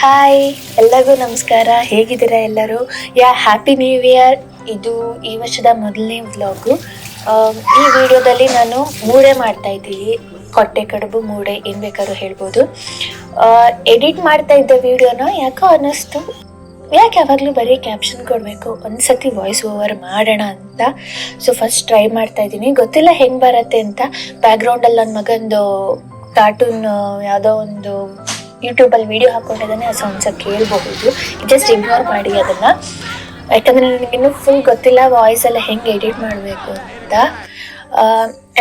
Hi, ಎಲ್ಲರಿಗೂ ನಮಸ್ಕಾರ. ಹೇಗಿದ್ದೀರಾ ಎಲ್ಲರೂ? Happy new year. ಇದು ಈ ವರ್ಷದ ಮೊದಲನೇ ವ್ಲಾಗು. ಈ ವಿಡಿಯೋದಲ್ಲಿ ನಾನು ಮೂಡೆ ಮಾಡ್ತಾ ಇದ್ದೀನಿ. ಕೊಟ್ಟೆ ಕಡುಬು ಮೂಡೆ ಏನು ಬೇಕಾದ್ರೂ ಹೇಳ್ಬೋದು. ಎಡಿಟ್ ಮಾಡ್ತಾ ಇದ್ದ ವಿಡಿಯೋನ ಯಾಕೋ ಅನ್ನಿಸ್ತು, ಯಾಕೆ ಯಾವಾಗಲೂ ಬರೀ ಕ್ಯಾಪ್ಷನ್ ಕೊಡಬೇಕು, ಒಂದು ಸತಿ ವಾಯ್ಸ್ ಓವರ್ ಮಾಡೋಣ ಅಂತ. ಸೊ ಫಸ್ಟ್ ಟ್ರೈ ಮಾಡ್ತಾ ಇದ್ದೀನಿ. ಗೊತ್ತಿಲ್ಲ ಹೆಂಗೆ ಬರುತ್ತೆ ಅಂತ. ಬ್ಯಾಕ್ಗ್ರೌಂಡಲ್ಲಿ ನನ್ನ ಮಗಂದು ಕಾರ್ಟೂನ್ ಯಾವುದೋ ಒಂದು ಯೂಟ್ಯೂಬಲ್ಲಿ ವಿಡಿಯೋ ಹಾಕ್ಕೊಂಡಿದ್ದಾನೆ, ಆ ಸೌಂಡ್ಸ ಕೇಳಬಹುದು. ಜಸ್ಟ್ ಇಗ್ನೋರ್ ಮಾಡಿ ಅದನ್ನು, ಯಾಕಂದರೆ ನನಗಿನ್ನೂ ಫುಲ್ ಗೊತ್ತಿಲ್ಲ ವಾಯ್ಸ್ ಎಲ್ಲ ಹೆಂಗೆ ಎಡಿಟ್ ಮಾಡಬೇಕು ಅಂತ.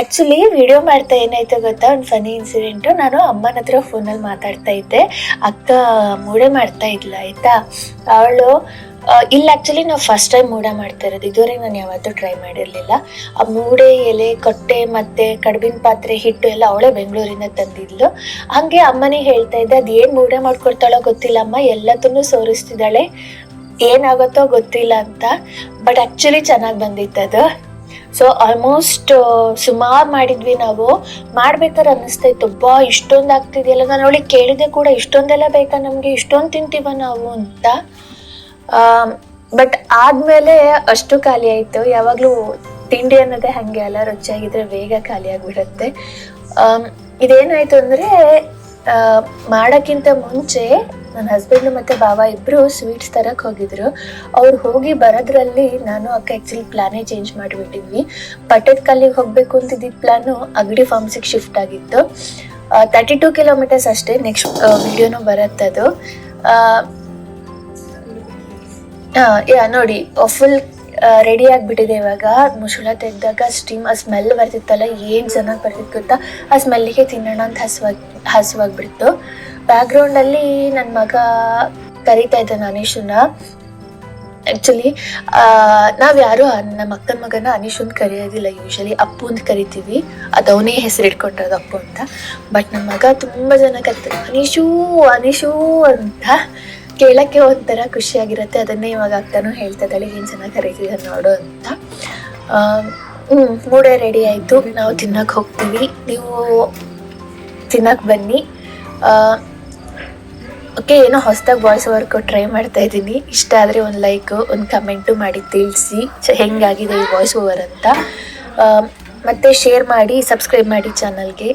ಆ್ಯಕ್ಚುಲಿ ವಿಡಿಯೋ ಮಾಡ್ತಾ ಏನಾಯ್ತು ಗೊತ್ತಾ, ಒಂದು ಫನಿ ಇನ್ಸಿಡೆಂಟು. ನಾನು ಅಮ್ಮನ ಹತ್ರ ಫೋನಲ್ಲಿ ಮಾತಾಡ್ತಾ ಇದ್ದೆ. ಅಕ್ಕ ಮೂಡೆ ಮಾಡ್ತಾ ಇದ್ಲ ಆಯಿತಾ. ಅವಳು ಇಲ್ಲ, ಆ್ಯಕ್ಚುಲಿ ನಾವು ಫಸ್ಟ್ ಟೈಮ್ ಮೂಡೆ ಮಾಡ್ತಾ ಇರೋದು. ಇದುವರೆಗೆ ನಾನು ಯಾವತ್ತೂ ಟ್ರೈ ಮಾಡಿರಲಿಲ್ಲ. ಆ ಮೂಡೆ ಎಲೆ, ಕೊಟ್ಟೆ ಮತ್ತು ಕಡುಬಿನ ಪಾತ್ರೆ, ಹಿಟ್ಟು ಎಲ್ಲ ಅವಳೇ ಬೆಂಗಳೂರಿಂದ ತಂದಿದ್ಲು. ಹಾಗೆ ಅಮ್ಮನೇ ಹೇಳ್ತಾ ಇದ್ದೆ, ಅದು ಏನು ಮೂಡೆ ಮಾಡ್ಕೊಡ್ತಾಳೋ ಗೊತ್ತಿಲ್ಲ ಅಮ್ಮ, ಎಲ್ಲದನ್ನೂ ಸೋರಿಸ್ತಿದ್ದಾಳೆ, ಏನಾಗುತ್ತೋ ಗೊತ್ತಿಲ್ಲ ಅಂತ. ಬಟ್ ಆ್ಯಕ್ಚುಲಿ ಚೆನ್ನಾಗಿ ಬಂದಿತ್ತು ಅದು. ಸೊ ಆಲ್ಮೋಸ್ಟ್ ಸುಮಾರು ಮಾಡಿದ್ವಿ ನಾವು. ಮಾಡ್ಬೇಕಾದ್ರೆ ಅನ್ನಿಸ್ತಾ ಇತ್ತು, ಬಾ ಇಷ್ಟೊಂದು ಆಗ್ತಿದೆಯಲ್ಲ. ನಾನು ಅವಳಿಗೆ ಕೇಳಿದೆ ಕೂಡ, ಇಷ್ಟೊಂದೆಲ್ಲ ಬೇಕಾ ನಮಗೆ, ಇಷ್ಟೊಂದು ತಿಂತೀವ ನಾವು ಅಂತ. ಬಟ್ ಆದಮೇಲೆ ಅಷ್ಟು ಖಾಲಿ ಆಯಿತು. ಯಾವಾಗಲೂ ತಿಂಡಿ ಅನ್ನೋದೇ ಹಾಗೆ ಅಲ್ಲ, ರುಚಿಯಾಗಿದ್ದರೆ ಬೇಗ ಖಾಲಿ ಆಗಿಬಿಡುತ್ತೆ. ಇದೇನಾಯಿತು ಅಂದರೆ, ಮಾಡೋಕ್ಕಿಂತ ಮುಂಚೆ ನನ್ನ ಹಸ್ಬೆಂಡು ಮತ್ತು ಬಾವ ಇಬ್ಬರು ಸ್ವೀಟ್ಸ್ ತರಕ್ಕೆ ಹೋಗಿದ್ರು. ಅವ್ರು ಹೋಗಿ ಬರೋದ್ರಲ್ಲಿ ನಾನು ಅಕ್ಕ ಆ್ಯಕ್ಚುಲಿ ಪ್ಲ್ಯಾನೇ ಚೇಂಜ್ ಮಾಡಿಬಿಟ್ಟಿದ್ವಿ. ಪಟ್ಟದಕಲ್ಲಿಗೆ ಹೋಗಬೇಕು ಅಂತಿದ್ದಿದ್ದು ಪ್ಲ್ಯಾನು ಅಗಡಿ ಫಾರ್ಮ್ಸಿಗೆ ಶಿಫ್ಟ್ ಆಗಿತ್ತು. 32 ಕಿಲೋಮೀಟರ್ಸ್ ಅಷ್ಟೇ. ನೆಕ್ಸ್ಟ್ ವಿಡಿಯೋನೂ ಬರುತ್ತದು. ನೋಡಿ, ಫುಲ್ ರೆಡಿ ಆಗಿಬಿಟ್ಟಿದೆ. ಇವಾಗ ಮುಸುಳ ತೆಗೆದಾಗ ಸ್ಟೀಮ್, ಆ ಸ್ಮೆಲ್ ಬರ್ತಿತ್ತಲ್ಲ, ಏನು ಚೆನ್ನಾಗಿ ಬರ್ತಿತ್ತು ಗೊತ್ತಾ. ಆ ಸ್ಮೆಲ್ಲಿಗೆ ತಿನ್ನೋಣ ಅಂತ ಹಸುವಾಗ್ಬಿಡ್ತು. ಬ್ಯಾಕ್ಗ್ರೌಂಡಲ್ಲಿ ನನ್ನ ಮಗ ಕರೀತಾ ಇದ್ದಾನೆ ಅನೀಶನ್ನ. ಆ್ಯಕ್ಚುಲಿ ನಾವು ಯಾರು ನಮ್ಮ ಅಕ್ಕನ ಮಗನ ಅನೀಶ್ ಅಂತ ಕರೆಯೋದಿಲ್ಲ, ಯೂಶಲಿ ಅಪ್ಪು ಅಂತ ಕರಿತೀವಿ. ಅದು ಅವನೇ ಹೆಸರು ಇಟ್ಕೊಂಡಿರೋದು ಅಪ್ಪು ಅಂತ. ಬಟ್ ನನ್ನ ಮಗ ತುಂಬ ಜನ ಕರಿತಾರೆ ಅನೀಶೂ ಅನೀಶೂ ಅಂತ. ಕೇಳೋಕ್ಕೆ ಒಂಥರ ಖುಷಿಯಾಗಿರುತ್ತೆ. ಅದನ್ನೇ ಇವಾಗ ಅಕ್ಕನೂ ಹೇಳ್ತಾ ಇದ್ದಾಳೆ, ಏನು ಚೆನ್ನಾಗಿ ಕರೀತಿದ್ದ ನೋಡು ಅಂತ. ಮೂಡೆ ರೆಡಿ ಆಯಿತು, ನಾವು ತಿನ್ನೋಕೆ ಹೋಗ್ತೀವಿ. ನೀವು ತಿನ್ನೋಕೆ ಬನ್ನಿ. ಓಕೆ, ಏನೋ ಹೊಸದಾಗಿ ವಾಯ್ಸ್ ಓವರ್ ಟ್ರೈ ಮಾಡ್ತಾ ಇದ್ದೀನಿ. ಇಷ್ಟ ಆದರೆ ಒಂದು ಲೈಕು, ಒಂದು ಕಮೆಂಟು ಮಾಡಿ ತಿಳಿಸಿ ಹೆಂಗಾಗಿದೆ ಈ ವಾಯ್ಸ್ ಓವರ್ ಅಂತ. ಮತ್ತು ಶೇರ್ ಮಾಡಿ, ಸಬ್ಸ್ಕ್ರೈಬ್ ಮಾಡಿ ಚಾನಲ್ಗೆ.